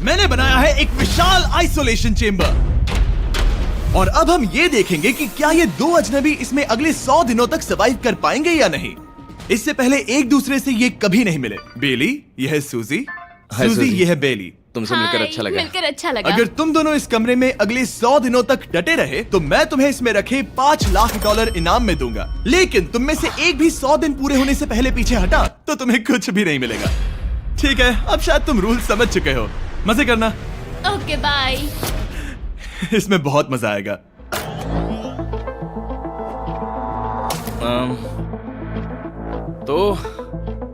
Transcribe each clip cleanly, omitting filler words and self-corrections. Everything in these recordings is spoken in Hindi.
मैंने बनाया है एक विशाल आइसोलेशन चेम्बर और अब हम ये देखेंगे कि क्या ये दो अजनबी इसमें अगले 100 दिनों तक सर्वाइव कर पाएंगे या नहीं। इससे पहले एक दूसरे से ये कभी नहीं मिले। बेली, यह है सूजी, सूजी ये है बेली। तुमसे मिलकर अच्छा लगा। मिलकर अच्छा लगा। अगर तुम दोनों इस कमरे में अगले 100 दिनों तक डटे रहे तो मैं तुम्हें इसमें रखे $5 लाख इनाम में दूंगा। लेकिन तुम में से एक भी 100 दिन पूरे होने से पहले पीछे हटा तो तुम्हें कुछ भी नहीं मिलेगा। ठीक है, अब शायद तुम रूल समझ चुके हो। मजे करना। Okay bye. इसमें बहुत मजा आएगा। तो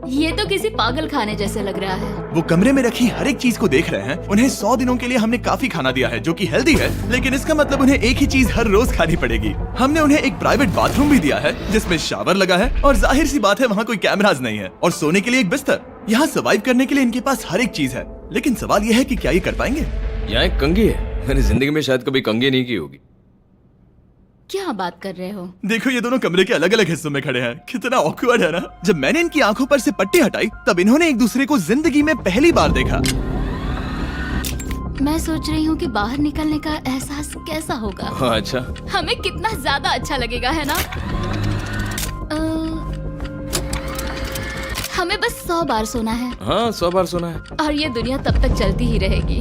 ये तो किसी पागल खाने जैसे लग रहा है। वो कमरे में रखी हर एक चीज को देख रहे हैं। उन्हें 100 दिनों के लिए हमने काफी खाना दिया है जो कि हेल्दी है, लेकिन इसका मतलब उन्हें एक ही चीज हर रोज खानी पड़ेगी। हमने उन्हें एक प्राइवेट बाथरूम भी दिया है जिसमें शावर लगा है और जाहिर सी बात है वहाँ कोई कैमराज नहीं है, और सोने के लिए एक बिस्तर। यहाँ सर्वाइव करने के लिए इनके पास हर एक चीज है, लेकिन सवाल यह है कि क्या ये कर पाएंगे। यहाँ एक कंघी है। मैंने जिंदगी में शायद कभी कंघी नहीं की होगी। क्या बात कर रहे हो? देखो ये दोनों कमरे के अलग अलग हिस्सों में खड़े हैं। कितना ऑकवर्ड है ना। जब मैंने इनकी आंखों पर से पट्टी हटाई तब इन्होंने एक दूसरे को जिंदगी में पहली बार देखा। मैं सोच रही हूँ कि बाहर निकलने का एहसास कैसा होगा। अच्छा, हमें कितना ज्यादा अच्छा लगेगा, है ना? हमें बस 100 बार सोना है। हाँ 100 बार सोना है। और ये दुनिया तब तक चलती ही रहेगी।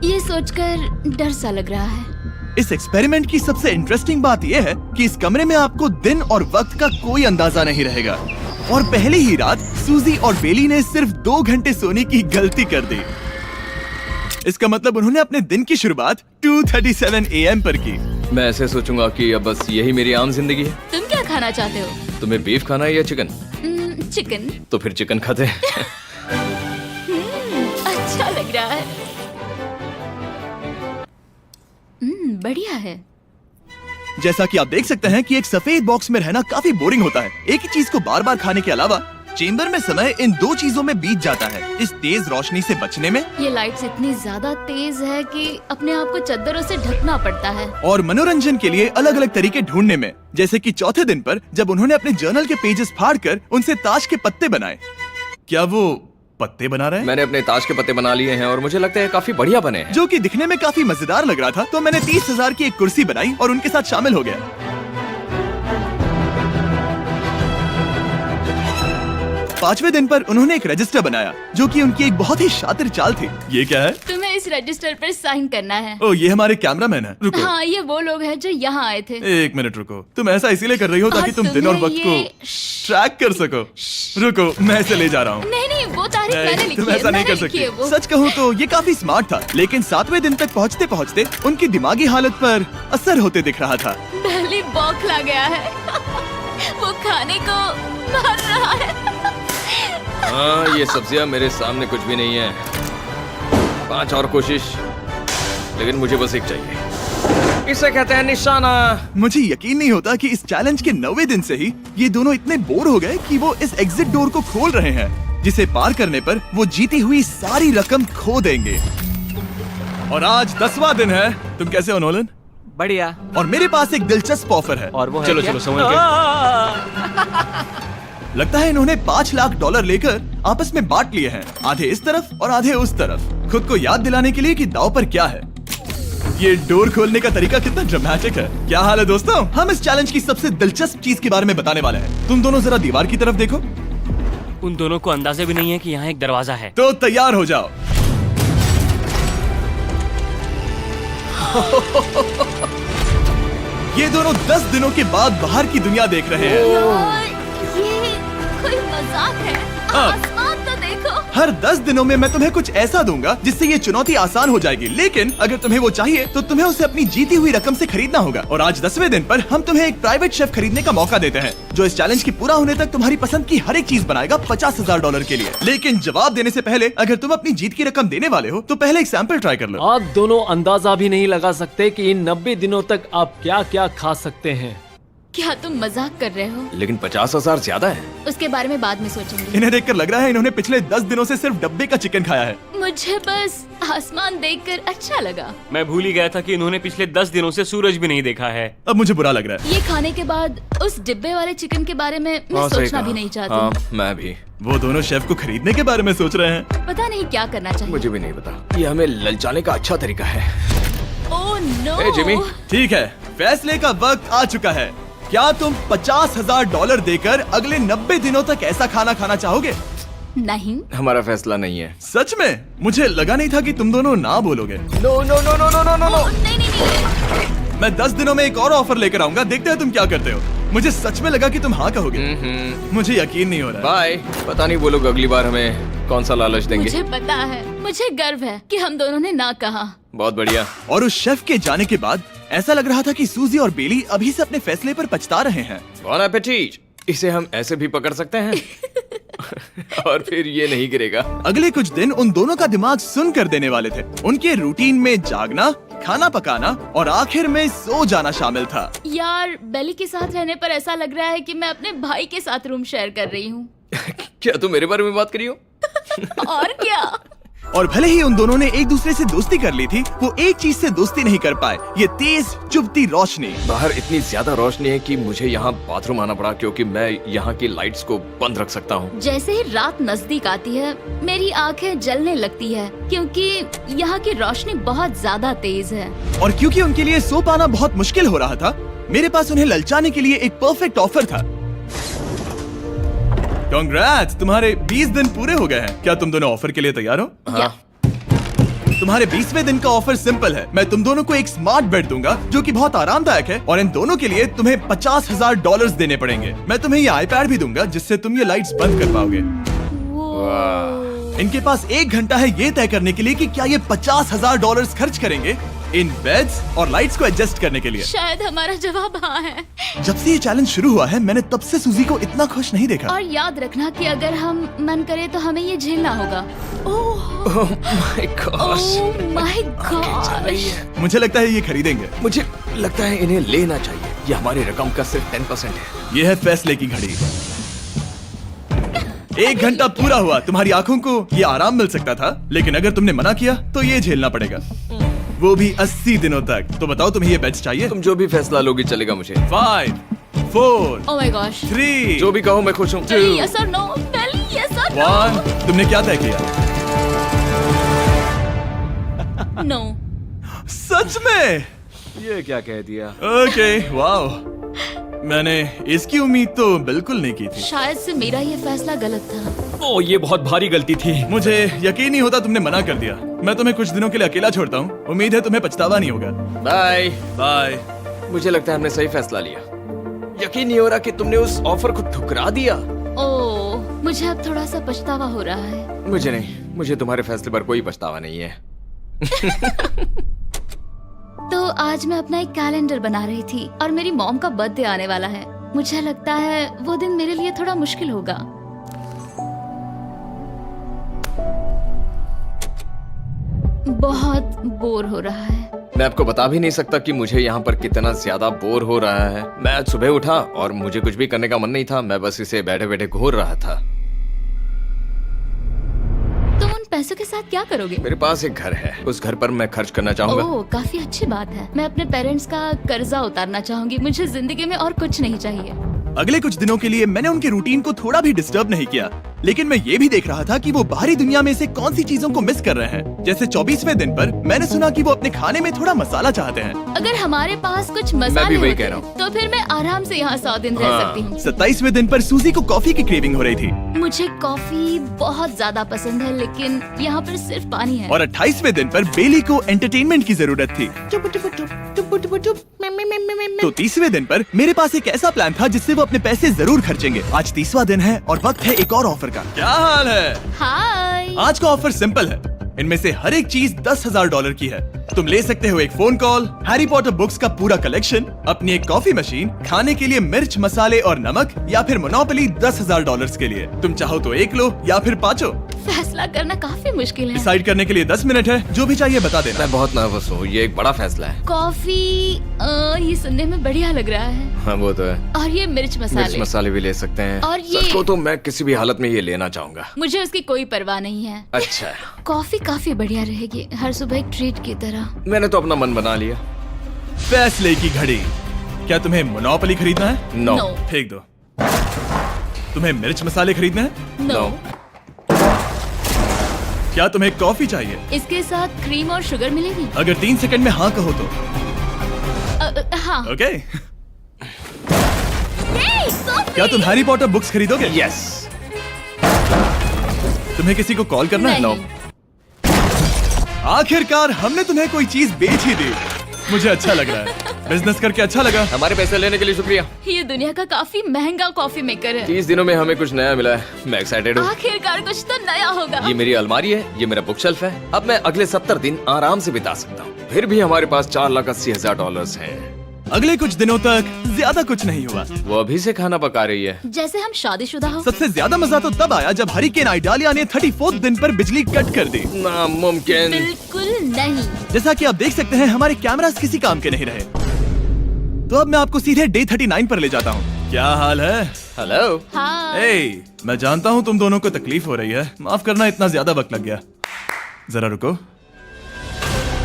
ये सोचकर डर सा लग रहा है। इस एक्सपेरिमेंट की सबसे इंटरेस्टिंग बात यह है कि इस कमरे में आपको दिन और वक्त का कोई अंदाजा नहीं रहेगा। और पहली ही रात सूजी और बेली ने सिर्फ 2 घंटे सोने की गलती कर दी। इसका मतलब उन्होंने अपने दिन की शुरुआत 2:37 AM पर की। मैं ऐसे सोचूंगा कि अब बस यही मेरी आम जिंदगी है। तुम क्या खाना चाहते हो? तुम्हें बीफ खाना है या चिकन? चिकन। तो फिर चिकन खाते हैं। अच्छा लग रहा है। बढ़िया है। जैसा कि आप देख सकते हैं कि एक सफेद बॉक्स में रहना काफी बोरिंग होता है। एक ही चीज को बार बार खाने के अलावा चेंबर में समय इन 2 चीजों में बीत जाता है। इस तेज रोशनी से बचने में, ये लाइट्स इतनी ज्यादा तेज है कि अपने आप को चद्दरों से ढकना पड़ता है। और मनोरंजन के लिए अलग अलग तरीके ढूंढने में, जैसे कि चौथे दिन पर जब उन्होंने अपने जर्नल के पेजेस फाड़कर उनसे ताश के पत्ते बनाए। क्या वो पत्ते बना रहे हैं? मैंने अपने ताश के पत्ते बना लिए हैं और मुझे लगता है काफी बढ़िया बने हैं। जो कि दिखने में काफी मजेदार लग रहा था, तो मैंने 30,000 की एक कुर्सी बनाई और उनके साथ शामिल हो गया। 5वें दिन पर उन्होंने एक रजिस्टर बनाया जो कि उनकी एक बहुत ही शातिर चाल थी। ये क्या है? तुम्हें इस रजिस्टर पर साइन करना है। ओ, ये हमारे कैमरामैन है। रुको। हाँ, ये वो लोग हैं जो यहाँ आए थे। 1 मिनट रुको। तुम ऐसा इसीलिए कर रही हो ताकि और तुम दिन और तुम्हें वक्त को ये- ट्रैक कर सको। रुको, मैं इसे ले जा रहा हूँ। नहीं नहीं, वो तारीख मैंने लिखी तुम है। ऐसा नहीं कर मैंने लिखी है सकती। वो। सच कहूँ तो ये काफी स्मार्ट था, लेकिन 7वें दिन तक पहुँचते पहुँचते उनकी दिमागी हालत पर असर होते दिख रहा था। पहली बौखला गया है। वो खाने को मार रहा है। हाँ, ये सब्जियां मेरे सामने कुछ भी नहीं है। 5 और कोशिश, लेकिन मुझे बस एक चाहिए। इसे कहते हैं निशाना। मुझे यकीन नहीं होता कि इस चैलेंज के 9वें दिन से ही ये दोनों इतने बोर हो गए कि वो इस एग्जिट डोर को खोल रहे हैं, जिसे पार करने पर वो जीती हुई सारी रकम खो देंगे। और आज 10वां दिन है। तुम कैसे हो नोलन? बढ़िया। और मेरे पास एक दिलचस्प ऑफर है। और वो है चलो क्या? चलो समझ गए। लगता है इन्होंने $5 लाख लेकर आपस में बांट लिए हैं, आधे इस तरफ और आधे उस तरफ, खुद को याद दिलाने के लिए कि दांव पर क्या है। ये डोर खोलने का तरीका कितना ड्रामेटिक है। क्या हाल है दोस्तों? हम इस चैलेंज की सबसे दिलचस्प चीज के बारे में बताने वाले हैं। तुम दोनों जरा दीवार की तरफ देखो। उन दोनों को अंदाजा भी नहीं है कि यहाँ एक दरवाजा है। तो तैयार हो जाओ। ये दोनों 10 दिनों के बाद बाहर की दुनिया देख रहे हैं। यार, ये कोई मजाक है। आसमान तो देखो। हर 10 दिनों में मैं तुम्हें कुछ ऐसा दूंगा जिससे ये चुनौती आसान हो जाएगी, लेकिन अगर तुम्हें वो चाहिए तो तुम्हें उसे अपनी जीती हुई रकम से खरीदना होगा। और आज 10वें दिन पर हम तुम्हें एक प्राइवेट शेफ खरीदने का मौका देते हैं जो इस चैलेंज की पूरा होने तक तुम्हारी पसंद की हर एक चीज बनाएगा $50,000 के लिए। लेकिन जवाब देने से पहले अगर तुम अपनी जीत की रकम देने वाले हो तो पहले एक सैंपल ट्राई कर लो। आप दोनों अंदाजा भी नहीं लगा सकते कि इन 90 दिनों तक आप क्या क्या खा सकते हैं। क्या तुम मजाक कर रहे हो? लेकिन 50,000 ज्यादा है। उसके बारे में बाद में सोचेंगे। इन्हें देखकर लग रहा है इन्होंने पिछले 10 दिनों से सिर्फ डब्बे का चिकन खाया है। मुझे बस आसमान देखकर अच्छा लगा। मैं भूल ही गया था कि इन्होंने पिछले 10 दिनों से सूरज भी नहीं देखा है। अब मुझे बुरा लग रहा है। ये खाने के बाद उस डिब्बे वाले चिकन के बारे में मैं सही सोचना कहा। भी नहीं चाहती। हाँ, मैं भी। वो दोनों शेफ को खरीदने के बारे में सोच रहे हैं। पता नहीं क्या करना चाहिए। मुझे भी नहीं पता। ये हमें ललचाने का अच्छा तरीका है। Oh no. ए, जिमी। ठीक है, फैसले का वक्त आ चुका है। क्या तुम $50,000 देकर अगले 90 दिनों तक ऐसा खाना खाना चाहोगे? नहीं। हमारा फैसला नहीं है। सच में? मुझे लगा नहीं था कि तुम दोनों ना बोलोगे। No no no no no no no no. नहीं नहीं नहीं। मैं 10 दिनों में एक और ऑफर लेकर आऊंगा, देखते हैं तुम क्या करते हो। मुझे सच में लगा कि तुम हाँ कहोगे। मुझे यकीन नहीं हो रहा। बाय। पता नहीं वो लोग अगली बार हमें कौन सा लालच देंगे। मुझे पता है। मुझे गर्व है कि हम दोनों ने ना कहा। बहुत बढ़िया। और उस शेफ के जाने के बाद ऐसा लग रहा था कि सूजी और बेली अभी से अपने फैसले पर पछता रहे हैं। बॉन एपेटीट। इसे हम ऐसे भी पकड़ सकते हैं और फिर ये नहीं गिरेगा। अगले कुछ दिन उन दोनों का दिमाग सुन कर देने वाले थे। उनके रूटीन में जागना, खाना पकाना और आखिर में सो जाना शामिल था। यार, बेली के साथ रहने पर ऐसा लग रहा है कि मैं अपने भाई के साथ रूम शेयर कर रही हूँ। क्या तुम मेरे बारे में बात करी हो? और क्या? और भले ही उन दोनों ने एक दूसरे से दोस्ती कर ली थी, वो एक चीज से दोस्ती नहीं कर पाए, ये तेज चुभती रोशनी। बाहर इतनी ज्यादा रोशनी है कि मुझे यहाँ बाथरूम आना पड़ा क्योंकि मैं यहाँ की लाइट्स को बंद रख सकता हूँ। जैसे ही रात नजदीक आती है मेरी आंखें जलने लगती है क्योंकि यहाँ की रोशनी बहुत ज्यादा तेज है। और क्योंकि उनके लिए सो पाना बहुत मुश्किल हो रहा था, मेरे पास उन्हें ललचाने के लिए एक परफेक्ट ऑफर था। कांग्रेट्स, तुम्हारे 20 दिन पूरे हो गए हैं। क्या तुम दोनों ऑफर के लिए तैयार हो? हाँ। तुम्हारे 20वें दिन का ऑफर सिंपल है। मैं तुम दोनों को एक स्मार्ट बेड दूंगा जो कि बहुत आरामदायक है, और इन दोनों के लिए तुम्हें $50,000 देने पड़ेंगे। मैं तुम्हें ये आईपैड भी दूंगा जिससे तुम ये लाइट्स बंद कर पाओगे। इनके पास 1 घंटा है ये तय करने के लिए कि क्या ये $50,000 खर्च करेंगे इन बेड्स और लाइट्स को एडजस्ट करने के लिए। शायद हमारा जवाब हाँ है। जब से ये चैलेंज शुरू हुआ है, मैंने तब से सूजी को इतना खुश नहीं देखा। और याद रखना कि अगर हम मन करे तो हमें ये झेलना होगा। Oh my gosh. My gosh. मुझे लगता है ये खरीदेंगे। मुझे लगता है इन्हें लेना चाहिए। ये हमारी रकम का सिर्फ 10% है। ये है फैसले की घड़ी। 1 घंटा पूरा हुआ, तुम्हारी आंखों को ये आराम मिल सकता था, लेकिन अगर तुमने मना किया तो ये झेलना पड़ेगा, वो भी 80 दिनों तक। तो बताओ, तुम्हें ये बेड्स चाहिए? तुम जो भी फैसला लोगी चलेगा मुझे। 5, 4, ओह माय गॉश। 3, जो भी कहो मैं खुश हूँ। यस और नो। बेली, यस और 1। तुमने क्या तय किया? नो। सच में? ये क्या कह दिया? Okay, wow. मैंने इसकी उम्मीद तो बिल्कुल नहीं की थी। शायद से मेरा ये फैसला गलत था। ओ, ये बहुत भारी गलती थी। मुझे यकीन नहीं होता तुमने मना कर दिया। मैं तुम्हें कुछ दिनों के लिए अकेला छोड़ता हूँ। उम्मीद है तुम्हें पछतावा नहीं होगा। बाय। बाय। मुझे लगता है हमने सही फैसला लिया। यकीन नहीं हो रहा कि तुमने उस ऑफर को ठुकरा दिया। ओह, मुझे अब थोड़ा सा पछतावा हो रहा है। मुझे नहीं, मुझे तुम्हारे फैसले पर कोई पछतावा नहीं है। तो आज मैं अपना एक कैलेंडर बना रही थी और मेरी मॉम का बर्थडे आने वाला है। मुझे लगता है वो दिन मेरे लिए थोड़ा मुश्किल होगा। बहुत बोर हो रहा है। मैं आपको बता भी नहीं सकता कि मुझे यहाँ पर कितना ज्यादा बोर हो रहा है। मैं आज सुबह उठा और मुझे कुछ भी करने का मन नहीं था। मैं बस इसे बैठे बैठे घूर रहा था। तुम उन पैसों के साथ क्या करोगे? मेरे पास एक घर है, उस घर पर मैं खर्च करना चाहूंगा। ओह, काफी अच्छी बात है। मैं अपने पेरेंट्स का कर्जा उतारना चाहूंगी। मुझे जिंदगी में और कुछ नहीं चाहिए। अगले कुछ दिनों के लिए मैंने उनके रूटीन को थोड़ा भी डिस्टर्ब नहीं किया, लेकिन मैं ये भी देख रहा था कि वो बाहरी दुनिया में से कौन सी चीजों को मिस कर रहे हैं। जैसे 24वें दिन पर मैंने सुना कि वो अपने खाने में थोड़ा मसाला चाहते हैं। अगर हमारे पास कुछ मसाले वही होते कह रहा हूँ। तो फिर मैं आराम से यहाँ 100 दिन रह सकती हूँ। 27वें दिन पर सूजी को कॉफी की क्रेविंग हो रही थी। मुझे कॉफी बहुत ज्यादा पसंद है, लेकिन यहाँ पर सिर्फ पानी है। और 28वें दिन पर बेली को एंटरटेनमेंट की जरूरत थी। तो 30वें दिन पर मेरे पास एक ऐसा प्लान था जिससे वो अपने पैसे जरूर खर्चेंगे। आज 30वां दिन है और वक्त है एक और ऑफर का। क्या हाल है? हाय। आज का ऑफर सिंपल है। इनमें से हर एक चीज $10,000 की है। तुम ले सकते हो एक phone call, Harry Potter books का पूरा कलेक्शन, अपनी एक कॉफी मशीन, खाने के लिए मिर्च, मसाले और नमक, या फिर मोनोपोली $10,000 के लिए। तुम चाहो तो 1 लो या फिर 5। फैसला करना काफी मुश्किल है। डिसाइड करने के लिए 10 मिनट है, जो भी चाहिए बता देना। मैं बहुत नर्वस हूँ, ये एक बड़ा फैसला है। कॉफी ये सुनने में बढ़िया लग रहा है। हाँ वो तो है। और ये मिर्च मिर्च मसाले। मसाले भी ले सकते हैं। और ये- सच को तो मैं किसी भी हालत में ये लेना चाहूंगा। मुझे उसकी कोई परवाह नहीं है। अच्छा, कॉफी काफी बढ़िया रहेगी, हर सुबह एक ट्रीट की तरह। मैंने तो अपना मन बना लिया। फैसले की घड़ी। क्या तुम्हें मोनोपोली खरीदना है? नो। No. फेंक दो। तुम्हें मिर्च मसाले खरीदना है? नो। क्या तुम्हें कॉफी चाहिए? इसके साथ क्रीम और शुगर मिलेगी? अगर 3 सेकंड में हाँ कहो तो। हाँ। ओके। कॉफी! क्या तुम हैरी पॉटर बुक्स खरीदोगे? यस। तुम्हें किसी को कॉल करना है? नहीं। आखिरकार हमने तुम्हें कोई चीज बेच ही दी। मुझे अच्छा लग रहा है। बिजनेस करके अच्छा लगा। हमारे पैसे लेने के लिए शुक्रिया। ये दुनिया का काफी महंगा कॉफी मेकर है। 30 दिनों में हमें कुछ नया मिला है। मैं एक्साइटेड हूँ। आखिरकार कुछ तो नया होगा। ये मेरी अलमारी है, ये मेरा बुक शेल्फ है। अब मैं अगले 70 दिन आराम से बिता सकता हूँ। फिर भी हमारे पास $4,80,000 हैं। अगले कुछ दिनों तक ज्यादा कुछ नहीं हुआ। वो अभी से खाना पका रही है। जैसे हम शादीशुदा हो। सबसे ज्यादा मजा तो तब आया जब हरिकेन आइडालिया ने 34 दिन पर बिजली कट कर दी। नामुमकिन। बिल्कुल नहीं। जैसा कि आप देख सकते हैं हमारे कैमरास किसी काम के नहीं रहे। तो अब मैं आपको सीधे डे 39 पर ले जाता हूँ। क्या हाल है? हेलो। हाँ। ए, मैं जानता हूँ तुम दोनों को तकलीफ हो रही है। माफ करना, इतना ज्यादा वक्त लग गया। जरा रुको।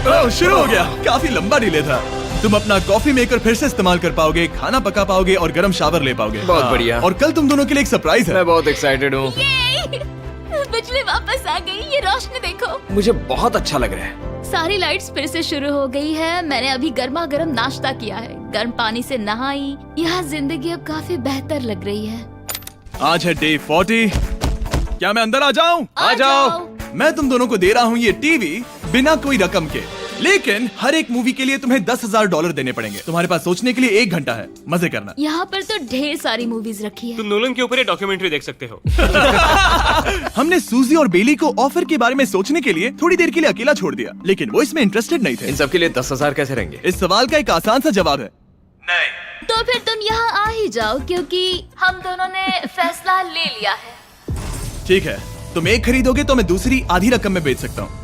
ओह, शुरू हो गया। काफी लंबा डिले था। तुम अपना कॉफी मेकर फिर से इस्तेमाल कर पाओगे, खाना पका पाओगे और गर्म शावर ले पाओगे। बहुत हाँ, बढ़िया। और कल तुम दोनों के लिए एक सरप्राइज है। मैं बहुत एक्साइटेड हूँ। ये! बिजली वापस आ गई। ये रोशनी देखो। मुझे बहुत अच्छा लग रहा है। सारी लाइट्स फिर से शुरू हो गई है। मैंने अभी गर्मा गर्म नाश्ता किया है, गर्म पानी से नहाई। यहाँ जिंदगी अब काफी बेहतर लग रही है। आज है डे 40। क्या मैं अंदर आ जाऊं? आ जाओ। मैं तुम दोनों को दे रहा हूँ ये टीवी बिना कोई रकम के, लेकिन हर एक मूवी के लिए तुम्हें $10,000 देने पड़ेंगे। तुम्हारे पास सोचने के लिए 1 घंटा है। मजे करना। यहाँ पर तो ढेर सारी मूवीज रखी है। तुम नोलन के ऊपर ये डॉक्यूमेंट्री देख सकते हो। हमने सूजी और बेली को ऑफर के बारे में सोचने के लिए थोड़ी देर के लिए अकेला छोड़ दिया, लेकिन वो इसमें इंटरेस्टेड नहीं थे। इन सब के लिए 10,000 कैसे रहेंगे? इस सवाल का एक आसान सा जवाब है नहीं। तो फिर तुम यहाँ आ ही जाओ, क्योंकि हम दोनों ने फैसला ले लिया है। ठीक है, तुम एक खरीदोगे तो मैं दूसरी आधी रकम में बेच सकता हूँ।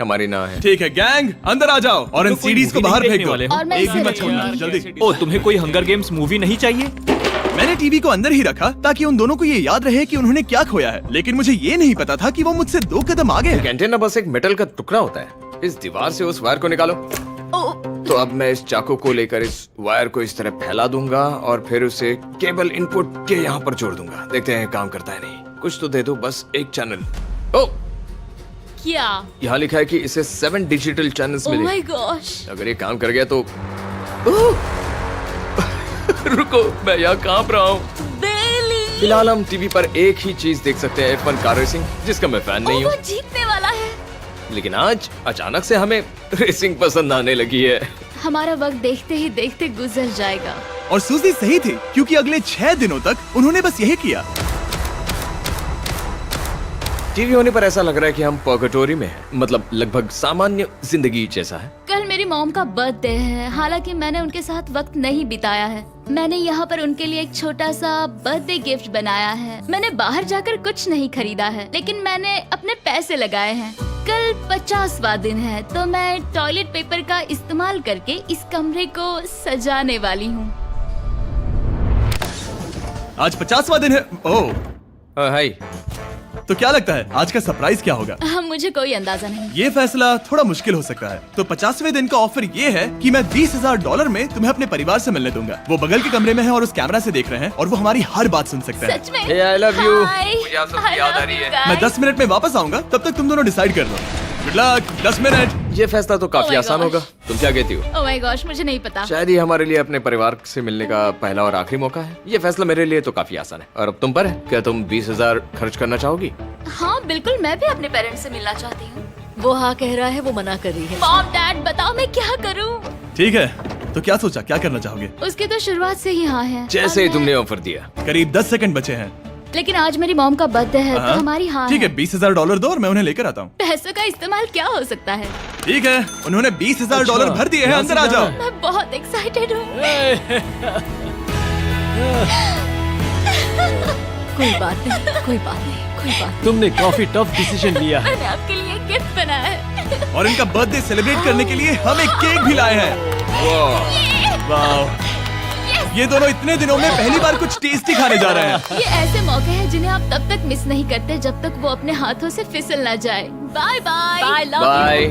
हमारी ना है। ठीक है गैंग, अंदर आ जाओ और इन तो कोई सीडीज को movie बाहर नहीं फेंक देखने दो। वाले हो? और मैं एक इसे भी मत रखूंगी। छोड़ना, जल्दी। ओ, तुम्हें कोई हंगर गेम्स मूवी नहीं चाहिए? मैंने टीवी को अंदर ही रखा ताकि उन दोनों को ये याद रहे कि उन्होंने क्या खोया है, लेकिन मुझे ये नहीं पता था कि वो मुझसे 2 कदम आगे है। एंटेना बस एक मेटल का टुकड़ा होता है। इस दीवार से उस वायर को निकालो। तो अब मैं इस चाकू को लेकर इस वायर को इस तरह फैला दूंगा और फिर उसे केबल इनपुट के यहाँ पर जोड़ दूंगा। देखते हैं काम करता है नहीं। कुछ तो दे दो, बस एक चैनल। ओ, क्या? यहाँ लिखा है कि इसे 7 डिजिटल चैनल्स ओह मिले। My gosh. अगर ये काम कर गया तो रुको, मैं यहाँ कांप रहा हूँ। बेली। फिलहाल हम टीवी पर एक ही चीज देख सकते हैं, F1 कार रेसिंग, जिसका मैं फैन नहीं वो हूँ। जीतने वाला है। लेकिन आज अचानक से हमें रेसिंग पसंद आने लगी है। हमारा वक्त देखते ही देखते गुजर जाएगा। और सूजी सही थी, क्योंकि अगले 6 दिनों तक उन्होंने बस यही किया। टीवी होने पर ऐसा लग रहा है कि हम पर्गेटोरी में हैं, मतलब लगभग सामान्य जिंदगी जैसा है। कल मेरी मॉम का बर्थडे है, हालांकि मैंने उनके साथ वक्त नहीं बिताया है। मैंने यहाँ पर उनके लिए एक छोटा सा बर्थडे गिफ्ट बनाया है। मैंने बाहर जाकर कुछ नहीं खरीदा है, लेकिन मैंने अपने पैसे लगाए हैं। कल 50वां दिन है, तो मैं टॉयलेट पेपर का इस्तेमाल करके इस कमरे को सजाने वाली हूँ। आज 50वां दिन है। ओह, हाय। तो क्या लगता है आज का सरप्राइज क्या होगा? मुझे कोई अंदाजा नहीं। ये फैसला थोड़ा मुश्किल हो सकता है। तो 50वें दिन का ऑफर ये है कि मैं $20,000 में तुम्हें अपने परिवार से मिलने दूंगा। वो बगल के कमरे में है और उस कैमरा से देख रहे हैं और वो हमारी हर बात सुन सकते हैं। सच में? Hey, I love you. Hi. मुझे आप सबकी I याद आ love रही you है। guys. मैं 10 मिनट में वापस आऊंगा, तब तक तुम दोनों डिसाइड कर लो। Good luck. 10 मिनट। ये फैसला तो काफी Oh my आसान gosh. होगा। तुम क्या कहती हो? ओह माय गॉश, मुझे नहीं पता। शायद ये हमारे लिए अपने परिवार से मिलने का पहला और आखिरी मौका है। ये फैसला मेरे लिए तो काफी आसान है। और अब तुम पर है, क्या तुम 20,000 खर्च करना चाहोगी? हाँ बिल्कुल, मैं भी अपने पेरेंट्स से मिलना चाहती हूँ। वो हाँ कह रहा है, वो मना कर रही है। मॉम डैड बताओ मैं क्या करूँ? ठीक है, तो क्या सोचा, क्या करना चाहोगे? उसकी तो शुरुआत से ही हाँ है। जैसे ही और तुमने ऑफर दिया। करीब 10 सेकंड बचे हैं। लेकिन आज मेरी मॉम का बर्थडे है, तो हाँ? हमारी हाँ ठीक है, है। $20,000 दो और मैं उन्हें लेकर आता हूँ। पैसों का इस्तेमाल क्या हो सकता है? ठीक है, उन्होंने $20,000 भर दिए हैं। अंदर आ जाओ। मैं बहुत एक्साइटेड हूँ। कोई बात नहीं, कोई बात नहीं, कोई बात तुमने काफी टफ डिसीजन लिया है। मैंने आपके लिए गिफ्ट बनाया है। और इनका बर्थडे सेलिब्रेट करने के लिए हम एक केक भी लाए हैं। वाह, ये दोनों इतने दिनों में पहली बार कुछ टेस्टी खाने जा रहे हैं। ये ऐसे मौके हैं जिन्हें आप तब तक मिस नहीं करते जब तक वो अपने हाथों से फिसल ना जाए। Bye bye. Bye, love bye.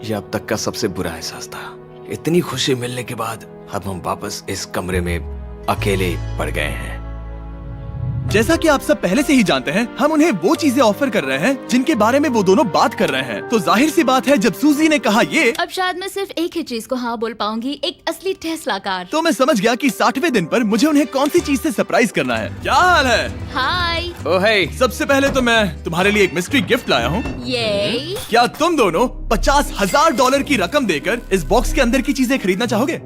ये अब तक का सबसे बुरा एहसास था। इतनी खुशी मिलने के बाद अब हम वापस इस कमरे में अकेले पड़ गए हैं। जैसा कि आप सब पहले से ही जानते हैं, हम उन्हें वो चीजें ऑफर कर रहे हैं जिनके बारे में वो दोनों बात कर रहे हैं। तो जाहिर सी बात है, जब सूजी ने कहा ये, अब शायद मैं सिर्फ एक ही चीज को हाँ बोल पाऊंगी, एक असली टेस्ला कार। तो मैं समझ गया कि 60वें दिन पर मुझे उन्हें कौन सी चीज से सरप्राइज करना है। क्या हाल है? हाय। ओह हे, सबसे पहले तो मैं तुम्हारे लिए एक मिस्ट्री गिफ्ट लाया हूँ। ये क्या तुम दोनों $50,000 की रकम देकर इस बॉक्स के अंदर की चीजें खरीदना चाहोगे?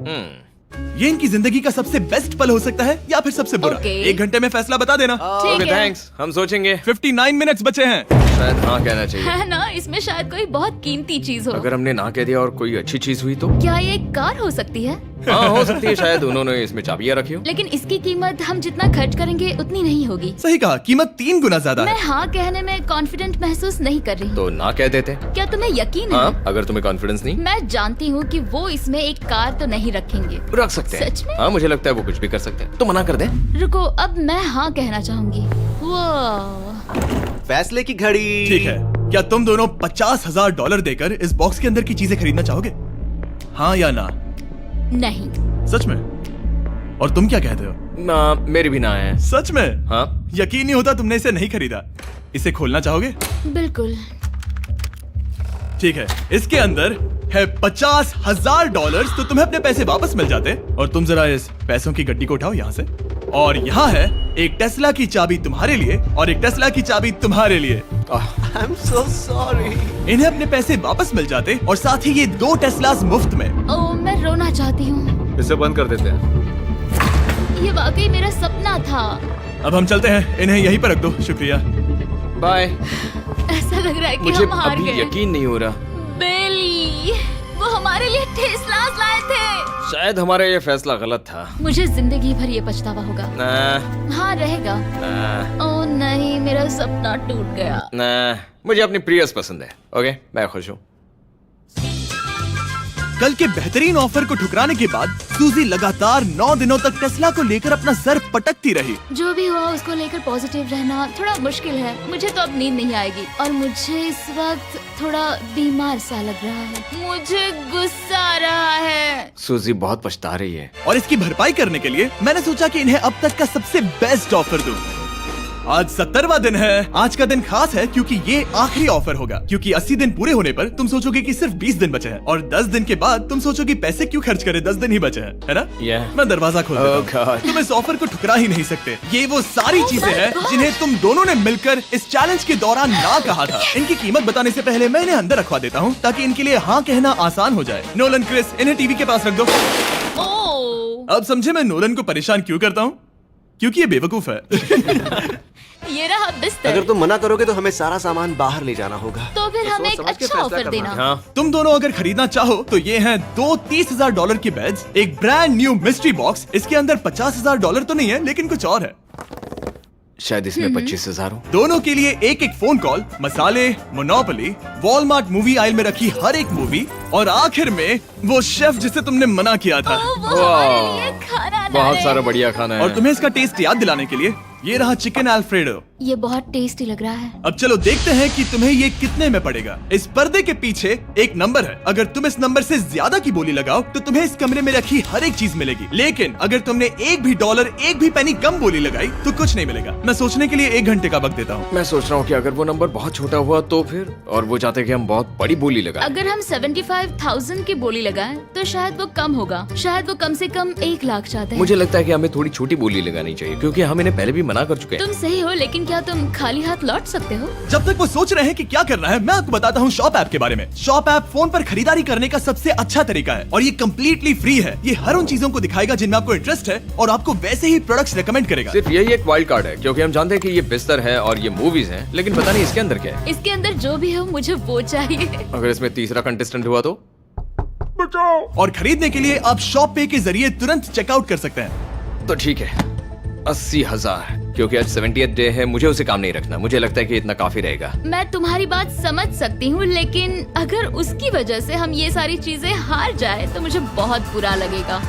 ये इनकी जिंदगी का सबसे बेस्ट पल हो सकता है या फिर सबसे बुरा। Okay. 1 घंटे में फैसला बता देना। ठीक ओके है। थैंक्स, हम सोचेंगे। 59 मिनट्स बचे हैं। शायद हाँ कहना चाहिए। है ना, इसमें शायद कोई बहुत कीमती चीज हो। अगर हमने ना कह दिया और कोई अच्छी चीज हुई तो? क्या ये एक कार हो सकती है? हाँ हो सकती है, शायद उन्होंने इसमें चाबियां रखी हो। लेकिन इसकी कीमत हम जितना खर्च करेंगे उतनी नहीं होगी। सही कहा, कीमत 3 गुना ज्यादा मैं है। हाँ कहने में कॉन्फिडेंट महसूस नहीं कर रही। तो ना कह देते। क्या तुम्हें यकीन है? हाँ, अगर तुम्हें कॉन्फिडेंस नहीं, मैं जानती हूँ कि वो इसमें एक कार तो नहीं रखेंगे। रख सकते हैं। सच में? हाँ मुझे लगता है वो कुछ भी कर सकते हैं। तो मना कर दे। रुको, अब मैं हाँ कहना चाहूंगी। वो फैसले की घड़ी। ठीक है, क्या तुम दोनों $50,000 देकर इस बॉक्स के अंदर की चीजें खरीदना चाहोगे? हाँ या ना? नहीं। सच में? और तुम क्या कहते हो? ना, मेरी भी ना है। सच में? हाँ यकीन नहीं होता तुमने इसे नहीं खरीदा। इसे खोलना चाहोगे? बिल्कुल। ठीक है, इसके अंदर है $50,000, तो तुम्हें अपने पैसे वापस मिल जाते। और तुम जरा इस पैसों की गड्डी को उठाओ यहाँ से। और यहाँ है एक टेस्ला की चाबी तुम्हारे लिए और एक टेस्ला की चाबी तुम्हारे लिए। I am so sorry. इन्हें अपने पैसे वापस मिल जाते और साथ ही ये 2 टेस्लास मुफ्त में। ओ, मैं रोना चाहती हूँ। इसे बंद कर देते हैं। ये वाकई मेरा सपना था। अब हम चलते हैं, इन्हें यहीं पर रख दो। शुक्रिया। बाय। ऐसा लग रहा है कि मुझे हम हार अभी गए। यकीन नहीं हो रहा। बेली, वो हमारे लिए टेस्लास लाए थे। शायद हमारा ये फैसला गलत था। मुझे जिंदगी भर ये पछतावा होगा। ना, हाँ रहेगा। ना, ओ नहीं, मेरा सपना टूट गया। ना, मुझे अपनी प्रियस पसंद है। ओके, मैं खुश हूँ। कल के बेहतरीन ऑफर को ठुकराने के बाद सूजी लगातार 9 दिनों तक टेस्ला को लेकर अपना सर पटकती रही। जो भी हुआ उसको लेकर पॉजिटिव रहना थोड़ा मुश्किल है। मुझे तो अब नींद नहीं आएगी और मुझे इस वक्त थोड़ा बीमार सा लग रहा है। मुझे गुस्सा आ रहा है। सूजी बहुत पछता रही है। और इसकी भरपाई करने के लिए मैंने सोचा कि इन्हें अब तक का सबसे बेस्ट ऑफर दूं। आज 70वां दिन है। आज का दिन खास है क्योंकि ये आखिरी ऑफर होगा, क्योंकि 80 दिन पूरे होने पर तुम सोचोगे कि सिर्फ 20 दिन बचे हैं और 10 दिन के बाद तुम सोचोगे पैसे क्यों खर्च करें, 10 दिन ही बचे हैं, है ना? Yeah. मैं दरवाजा खोल देता Oh हूं। God. तुम इस ऑफर को ठुकरा ही नहीं सकते। ये वो सारी चीजें हैं जिन्हें तुम दोनों ने मिलकर इस चैलेंज के दौरान ना कहा था। इनकी कीमत बताने से पहले मैं इन्हें अंदर रखवा देता हूँ ताकि इनके लिए हाँ कहना आसान हो जाए। नोलन, क्रिस, इन्हें टीवी के पास रख दो। ओह, अब समझे मैं नोलन को परेशान क्यों करता हूँ? क्योंकि ये बेवकूफ है। ये रहा बिस्तर। अगर तुम मना करोगे तो हमें सारा सामान बाहर ले जाना होगा। तो फिर हमें सोच एक समझ के अच्छा फैसला ऑफर करना। देना। हाँ, तुम दोनों अगर खरीदना चाहो तो ये हैं दो $30,000 के बेड्स, एक ब्रांड न्यू मिस्ट्री बॉक्स। इसके अंदर $50,000 तो नहीं है, लेकिन कुछ और है। शायद इसमें 25,000 हो। दोनों के लिए एक एक फोन कॉल, मसाले, मोनोपोली, वॉलमार्ट मूवी आइल में रखी हर एक मूवी और आखिर में वो शेफ जिसे तुमने मना किया था। ओह, वो हमारे लिए खाना ला बहुत रहे सारा हैं। बढ़िया खाना है। और तुम्हें इसका टेस्ट याद दिलाने के लिए ये रहा चिकन अल्फ्रेडो। ये बहुत टेस्टी लग रहा है। अब चलो देखते हैं कि तुम्हें ये कितने में पड़ेगा। इस पर्दे के पीछे एक नंबर है। अगर तुम इस नंबर से ज्यादा की बोली लगाओ तो तुम्हें इस कमरे में रखी हर एक चीज मिलेगी, लेकिन अगर तुमने एक भी डॉलर, एक भी पेनी कम बोली लगाई तो कुछ नहीं मिलेगा। मैं सोचने के लिए 1 घंटे का वक्त देता हूँ। मैं सोच रहा हूँ कि अगर वो नंबर बहुत छोटा हुआ तो फिर, और वो चाहते कि हम बहुत बड़ी बोली लगाएं। अगर हम 75,000 की बोली लगाएं तो शायद वो कम होगा। शायद वो कम से कम 1 लाख चाहते हैं। मुझे लगता है कि हमें थोड़ी छोटी बोली लगानी चाहिए क्योंकि हम इन्हें पहले भी मना कर चुके हैं। तुम सही हो, लेकिन क्या तुम खाली हाथ लौट सकते हो? जब तक वो सोच रहे हैं कि क्या करना है, मैं आपको बताता हूँ शॉप ऐप के बारे में। शॉप ऐप फोन पर खरीदारी करने का सबसे अच्छा तरीका है और ये कम्प्लीटली फ्री है। ये हर उन चीजों को दिखाएगा जिनमें आपको इंटरेस्ट है और आपको वैसे ही प्रोडक्ट्स रेकमेंड करेगा। सिर्फ यही एक वाइल्ड कार्ड है क्योंकि हम जानते हैं कि ये बिस्तर है और ये मूवीज हैं, लेकिन पता नहीं इसके अंदर क्या है। इसके अंदर जो भी हो मुझे वो चाहिए। अगर इसमें तीसरा कंटेस्टेंट हुआ तो? और खरीदने के लिए आप शॉप पे के जरिए तुरंत चेकआउट कर सकते हैं। तो ठीक है, 80,000, क्योंकि आज 70th डे है, मुझे उसे काम नहीं रखना। मुझे लगता है कि इतना काफी रहेगा। मैं तुम्हारी बात समझ सकती हूँ, लेकिन अगर उसकी वजह से हम ये सारी चीजें हार जाए तो मुझे बहुत बुरा लगेगा।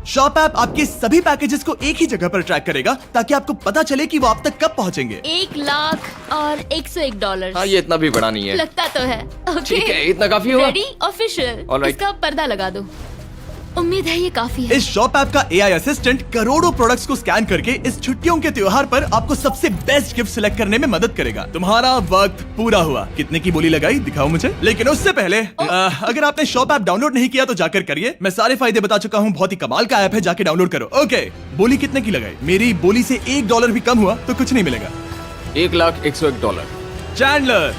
शॉप ऐप आपके सभी पैकेजेस को एक ही जगह पर ट्रैक करेगा ताकि आपको पता चले कि वो आप तक कब पहुंचेंगे। 1 लाख और $101। हाँ, ये इतना भी बड़ा नहीं है। लगता तो है। ओके, ठीक है, इतना काफी हुआ। Ready, official. Alright. इसका पर्दा लगा दो। उम्मीद है ये काफी है। इस शॉप ऐप का AI असिस्टेंट करोड़ों प्रोडक्ट्स को स्कैन करके इस छुट्टियों के त्योहार पर आपको सबसे बेस्ट गिफ्ट सिलेक्ट करने में मदद करेगा। तुम्हारा वक्त पूरा हुआ। कितने की बोली लगाई दिखाओ मुझे। लेकिन उससे पहले अगर आपने शॉप ऐप डाउनलोड नहीं किया तो जाकर करिए। मैं सारे फायदे बता चुका हूँ। बहुत ही कमाल का ऐप है, जाके डाउनलोड करो। ओके, बोली कितने की लगाई? मेरी बोली से $1 भी कम हुआ तो कुछ नहीं मिलेगा। $1,01,000। चैंडलर,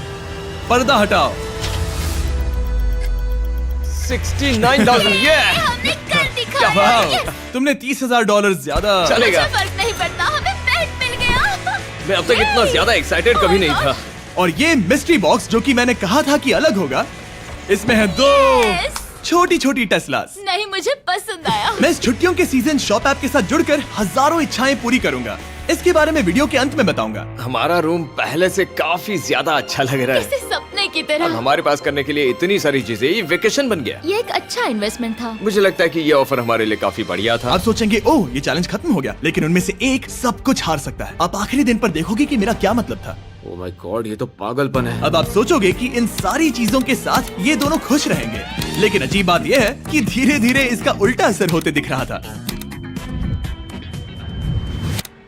पर्दा हटाओ। 69,000। ये हमने कर दिखाया। वाह, तुमने $30,000 ज्यादा। चलेगा। मुझे फर्क नहीं पड़ता, हमें बेड मिल गया। मैं अब तक इतना ज्यादा एक्साइटेड कभी नहीं था। और ये मिस्ट्री बॉक्स जो कि मैंने कहा था कि अलग होगा, इसमें है 2 Yes. छोटी छोटी टेस्लास। नहीं, मुझे पसंद आया। मैं इस छुट्टियों के सीजन शॉप ऐप के साथ जुड़कर हजारों इच्छाएं पूरी करूंगा। इसके बारे में वीडियो के अंत में बताऊंगा। हमारा रूम पहले से काफी ज्यादा अच्छा लग रहा है। इसे सपने की अब तरह। हमारे पास करने के लिए इतनी सारी चीजें, ये वेकेशन बन गया। ये एक अच्छा इन्वेस्टमेंट था। मुझे लगता है कि ये ऑफर हमारे लिए काफी बढ़िया था। आप सोचेंगे ओह ये चैलेंज खत्म हो गया, लेकिन उनमें से एक सब कुछ हार सकता है। आप आखिरी दिन पर देखोगे कि मेरा क्या मतलब था। ओह माय गॉड, ये तो पागलपन है। अब आप सोचोगे कि इन सारी चीजों के साथ ये दोनों खुश रहेंगे, लेकिन अजीब बात यह है कि धीरे धीरे इसका उल्टा असर होते दिख रहा था।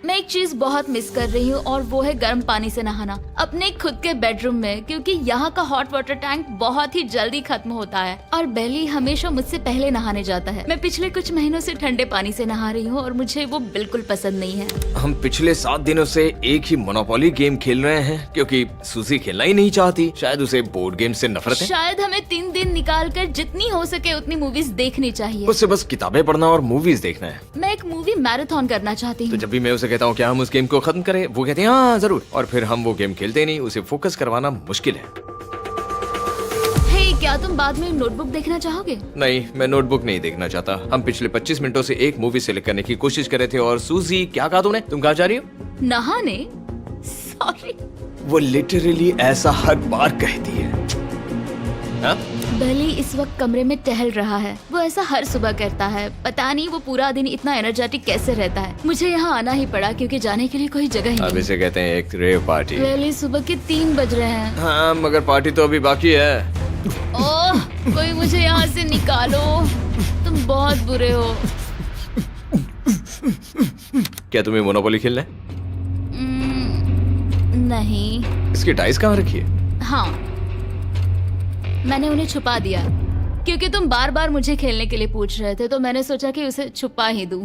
मैं एक चीज बहुत मिस कर रही हूँ और वो है गर्म पानी से नहाना अपने खुद के बेडरूम में, क्योंकि यहाँ का हॉट वाटर टैंक बहुत ही जल्दी खत्म होता है और बेली हमेशा मुझसे पहले नहाने जाता है। मैं पिछले कुछ महीनों से ठंडे पानी से नहा रही हूँ और मुझे वो बिल्कुल पसंद नहीं है। हम पिछले 7 दिनों से एक ही मोनोपोली गेम खेल रहे हैं क्योंकि सूजी खेलना ही नहीं चाहती। शायद उसे बोर्ड गेम से नफरत है। शायद हमें 3 दिन निकाल कर जितनी हो सके उतनी मूवीज देखनी चाहिए। उससे बस किताबें पढ़ना और मूवीज देखना है। मैं एक मूवी मैराथन करना चाहती तो हूँ। जब भी मैं उसे कहता हूँ क्या हम उस गेम को खत्म करें, वो कहते हैं हाँ जरूर, और फिर हम वो गेम खेलते नहीं। उसे फोकस करवाना मुश्किल है। हे, क्या तुम बाद में नोटबुक देखना चाहोगे? नहीं, मैं नोटबुक नहीं देखना चाहता। हम पिछले 25 मिनटों से एक मूवी सिलेक्ट करने की कोशिश कर रहे थे। और सूजी, क्या कहा तूने? तुम कहाँ जा रही हो? नहाने? सॉरी। वो लिटरली ऐसा हर बार कहती है। हाँ? बेली इस वक्त कमरे में टहल रहा है। वो ऐसा हर सुबह करता है। पता नहीं वो पूरा दिन इतना एनर्जेटिक कैसे रहता है। मुझे यहाँ आना ही पड़ा क्योंकि जाने के लिए कोई जगह ही अब नहीं। इसे कहते हैं एक रेव पार्टी। बेली, सुबह के 3 बज रहे हैं। हाँ, मगर पार्टी तो अभी बाकी है। ओह, कोई मुझे यहाँ से निकालो। तुम बहुत बुरे हो। क्या तुम्हें मोनोपोली खेलना है? नहीं। इसकी डाइस कहाँ रखी है? हाँ, मैंने उन्हें छुपा दिया क्योंकि तुम बार बार मुझे खेलने के लिए पूछ रहे थे, तो मैंने सोचा कि उसे छुपा ही दूं।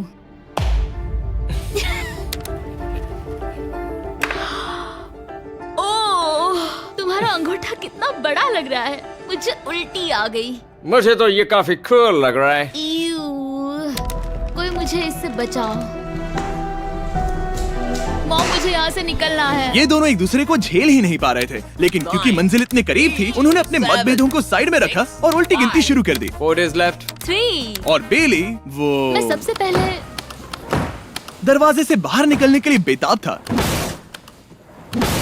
ओह, तुम्हारा अंगूठा कितना बड़ा लग रहा है, मुझे उल्टी आ गई। मुझे तो ये काफी कूल लग रहा है। ईऊ, कोई मुझे इससे बचाओ। मॉम, मुझे यहाँ से निकलना है। ये दोनों एक दूसरे को झेल ही नहीं पा रहे थे, लेकिन क्योंकि मंजिल इतने करीब थी, उन्होंने अपने मतभेदों को साइड में रखा और उल्टी गिनती शुरू कर दी। 4 days left. 3। और बेली वो मैं सबसे पहले दरवाजे से बाहर निकलने के लिए बेताब था।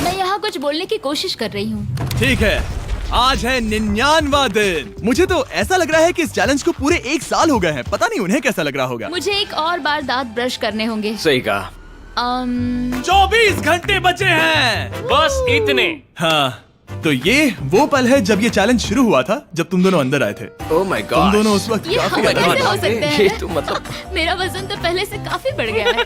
मैं यहाँ कुछ बोलने की कोशिश कर रही हूँ। ठीक है, आज है 99वां दिन। मुझे तो ऐसा लग रहा है कि इस चैलेंज को पूरे 1 साल हो गए हैं। पता नहीं उन्हें कैसा लग रहा होगा। मुझे एक और बार दांत ब्रश करने होंगे। सही कहा। 24 घंटे बचे हैं। बस इतने। हाँ, तो ये वो पल है जब ये चैलेंज शुरू हुआ था, जब तुम दोनों अंदर आए थे। Oh my तुम God. दोनों उस वक्त ये काफी हम अलग कैसे थे। हो सकते ये हैं? तो मतलब मेरा वजन तो पहले से काफी बढ़ गया है।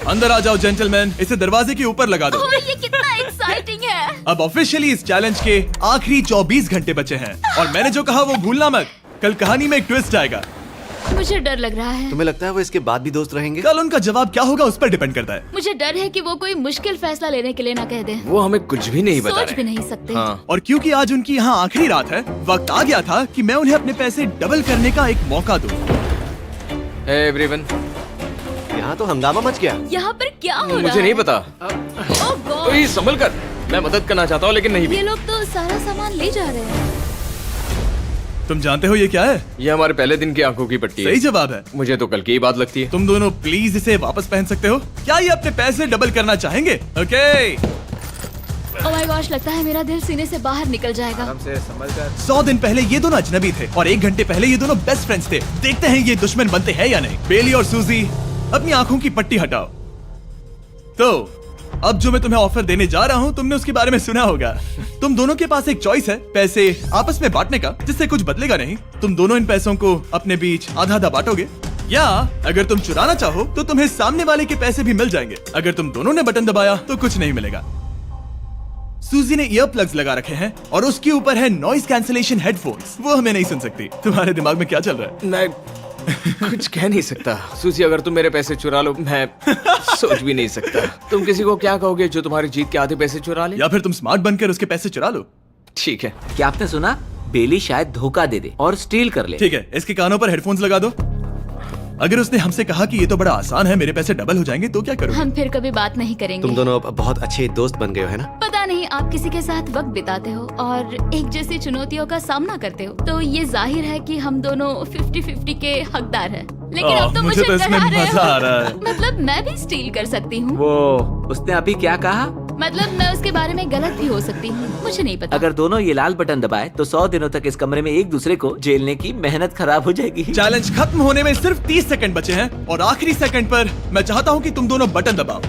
अंदर आ जाओ जेंटलमैन, इसे दरवाजे के ऊपर लगा दो। ओह, ये कितना एक्साइटिंग है। अब ऑफिशियली इस चैलेंज के आखिरी 24 घंटे बचे हैं, और मैंने जो कहा वो भूलना मत। कल कहानी में एक ट्विस्ट आएगा। मुझे डर लग रहा है। तुम्हें लगता है वो इसके बाद भी दोस्त रहेंगे? कल उनका जवाब क्या होगा उस पर डिपेंड करता है। मुझे डर है कि वो कोई मुश्किल फैसला लेने के लिए ना कह दे। वो हमें कुछ भी नहीं बता सोच भी रहे। नहीं सकते। हाँ। और क्योंकि आज उनकी यहाँ आखिरी रात है, वक्त आ गया था कि मैं उन्हें अपने पैसे डबल करने का एक मौका दूं। Hey everyone. यहाँ तो हंगामा मच गया। यहाँ पर क्या हो रहा है? मुझे नहीं पता। ओह गॉड, ओए, संभल कर। मैं मदद करना चाहता हूँ लेकिन नहीं भी। ये लोग तो सारा सामान ले जा रहे हैं। तुम जानते हो ये क्या है? ये हमारे पहले दिन की आंखों की पट्टी है। सही जवाब है। मुझे तो कल की ही बात लगती है। तुम दोनों प्लीज इसे वापस पहन सकते हो? क्या ये अपने पैसे डबल करना चाहेंगे? ओके। ओह माय गॉश, लगता है मेरा दिल सीने से बाहर निकल जाएगा। 100 दिन पहले ये दोनों अजनबी थे और 1 घंटे पहले ये दोनों बेस्ट फ्रेंड्स थे। देखते हैं ये दुश्मन बनते हैं या नहीं। बेली और सूजी, अपनी आंखों की पट्टी हटाओ। तो अब जो मैं तुम्हें ऑफर देने जा रहा हूँ, तुमने उसके बारे में सुना होगा। तुम दोनों के पास एक चॉइस है, पैसे आपस में बांटने का, जिससे कुछ बदलेगा नहीं। तुम दोनों इन पैसों को अपने बीच आधा आधा बांटोगे, या अगर तुम चुराना चाहो तो तुम्हें सामने वाले के पैसे भी मिल जाएंगे। अगर तुम दोनों ने बटन दबाया तो कुछ नहीं मिलेगा। सूजी ने ईयर प्लग्स लगा रखे हैं और उसके ऊपर है नॉइस कैंसलेशन हेडफोन्स। वो हमें नहीं सुन सकती। तुम्हारे दिमाग में क्या चल रहा है? मैं कुछ कह नहीं सकता। सूजी, अगर तुम मेरे पैसे चुरा लो, मैं सोच भी नहीं सकता। तुम किसी को क्या कहोगे जो तुम्हारी जीत के आधे पैसे चुरा ले? या फिर तुम स्मार्ट बनकर उसके पैसे चुरा लो। ठीक है। क्या आपने सुना? बेली शायद धोखा दे दे और स्टील कर ले। ठीक है, इसके कानों पर हेडफोन्स लगा दो। अगर उसने हमसे कहा कि ये तो बड़ा आसान है, मेरे पैसे डबल हो जाएंगे, तो क्या करोगे? हम फिर कभी बात नहीं करेंगे। तुम दोनों अब बहुत अच्छे दोस्त बन गए हो, है ना? पता नहीं, आप किसी के साथ वक्त बिताते हो और एक जैसी चुनौतियों का सामना करते हो, तो ये जाहिर है कि हम दोनों 50-50 के हकदार हैं। लेकिन अब तो मुझे तो इसमें डरा रहे मजा आ रहा है। हो। मतलब मैं भी स्टील कर सकती हूँ। वो उसने अभी क्या कहा? मतलब मैं उसके बारे में गलत भी हो सकती हूँ, मुझे नहीं पता। अगर दोनों ये लाल बटन दबाए तो 100 दिनों तक इस कमरे में एक दूसरे को झेलने की मेहनत खराब हो जाएगी। चैलेंज खत्म होने में सिर्फ 30 सेकंड बचे हैं और आखिरी सेकंड पर मैं चाहता हूँ कि तुम दोनों बटन दबाओ।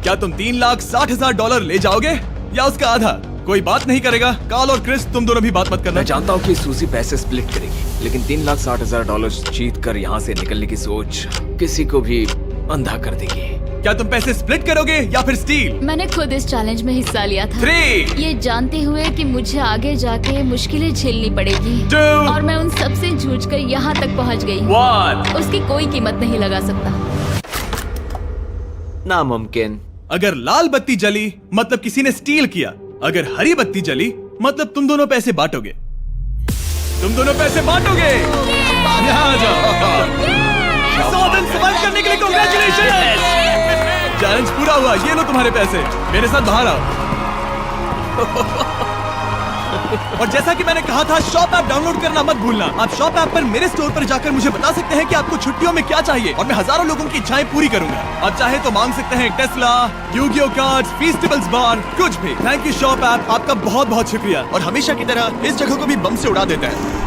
क्या तुम $3,60,000 ले जाओगे या उसका आधा? कोई बात नहीं करेगा। कार्ल और क्रिस, तुम दोनों भी बात मत करना। मैं जानता हूँ कि सूजी पैसे स्प्लिट करेगी, लेकिन $3,60,000 जीत कर यहाँ से निकलने की सोच किसी को भी अंधा कर देगी। क्या तुम पैसे स्प्लिट करोगे या फिर स्टील? मैंने खुद इस चैलेंज में हिस्सा लिया था, 3, ये जानते हुए कि मुझे आगे जाके मुश्किलें झेलनी पड़ेगी 2, और मैं उन सब से जूझकर यहाँ तक पहुँच गई। 1। उसकी कोई कीमत नहीं लगा सकता। नामुमकिन। अगर लाल बत्ती जली मतलब किसी ने स्टील किया, अगर हरी बत्ती जली मतलब तुम दोनों पैसे बांटोगे। तुम दोनों पैसे बांटोगे। यहाँ आ जाओ। 100 दिन सर्वाइव करने के लिए कांग्रेचुलेशन। चैलेंज पूरा हुआ। ये लो तुम्हारे पैसे, मेरे साथ बाहर आओ। और जैसा कि मैंने कहा था, शॉप ऐप डाउनलोड करना मत भूलना। आप शॉप ऐप पर मेरे स्टोर पर जाकर मुझे बता सकते हैं कि आपको छुट्टियों में क्या चाहिए और मैं हजारों लोगों की इच्छाएं पूरी करूंगा। आप चाहे तो मांग सकते हैं टेस्ला, यूगियो कार्ड्स, फेस्टिवल्स बार, कुछ भी। थैंक यू शॉप ऐप, आपका बहुत बहुत शुक्रिया। और हमेशा की तरह इस जगह को भी बम से उड़ा देते हैं।